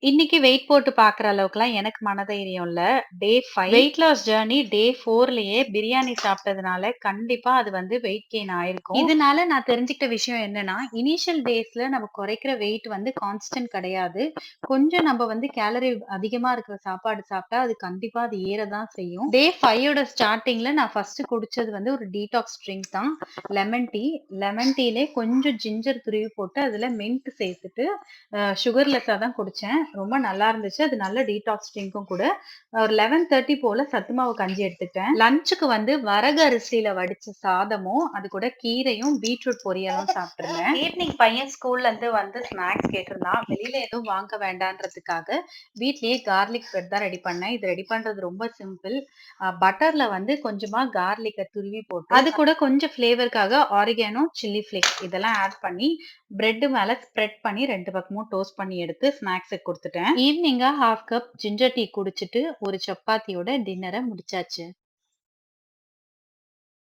இன்னைக்கு வெயிட் போட்டு பார்க்குற அளவுக்குலாம் எனக்கு மனதைரியம் இல்ல. டே 5 வெயிட் லாஸ் ஜர்னி டே 4லயே பிரியாணி சாப்பிட்டதுனால கண்டிப்பா அது வந்து வெயிட் கெயின் ஆயிருக்கும். இதனால நான் தெரிஞ்சுக்கிட்ட விஷயம் என்னன்னா, இனிஷியல் டேஸ்ல நம்ம குறைக்கிற வெயிட் வந்து கான்ஸ்டன்ட் கிடையாது. கொஞ்சம் நம்ம வந்து கேலரி அதிகமா இருக்கிற சாப்பாடு சாப்பிட்டா அது கண்டிப்பா அது ஏற தான் செய்யும். டே 5யோட ஸ்டார்ட்டிங்ல நான் ஃபர்ஸ்ட் குடிச்சது வந்து ஒரு டீடாக்ஸ் ட்ரிங்க் தான். Lemon tea. லெமன் டீலே கொஞ்சம் ஜிஞ்சர் துருவி போட்டு அதுல மின்ட் சேர்த்துட்டு சுகர்லெஸ்ஸா தான் குடிச்சேன். ரொம்ப நல்லா இருந்துச்சு. அது நல்ல டீடாக்ஸ் ட்ரிங்க்கும் கூட. ஒரு 11:30 போல சத்து மாவு கஞ்சி எடுத்துக்கிட்டேன். லஞ்சுக்கு வந்து வரகு அரிசியில வடிச்ச சாதமும், அது கூட கீரையும், பீட்ரூட் பொரியலும் சாப்பிட்டுருந்தேன். ஈவ்னிங் பையன் ஸ்கூல்ல இருந்து வந்து ஸ்நாக்ஸ் கேட்டிருந்தான். வெளியில எதுவும் வாங்க வேண்டான்றதுக்காக வீட்லயே கார்லிக் பிரெட் தான் ரெடி பண்ணேன். இது ரெடி பண்றது ரொம்ப சிம்பிள். பட்டர்ல வந்து கொஞ்சமா கார்லிக்க துருவி போட்டு, அது கூட கொஞ்சம் ஃப்ளேவருக்காக ஆரிகானோ, சில்லி ஃப்ளேக்ஸ் இதெல்லாம் ஆட் பண்ணி பிரெட் மேல ஸ்ப்ரெட் பண்ணி 2 பக்கமும் டோஸ்ட் பண்ணி எடுத்து ஸ்நாக்ஸுக்கு குடுத்துட்டேன். ஈவ்னிங்கா 1/2 கப் ஜிஞ்சர் டீ குடிச்சிட்டு, ஒரு சப்பாத்தியோட டின்னர முடிச்சாச்சு.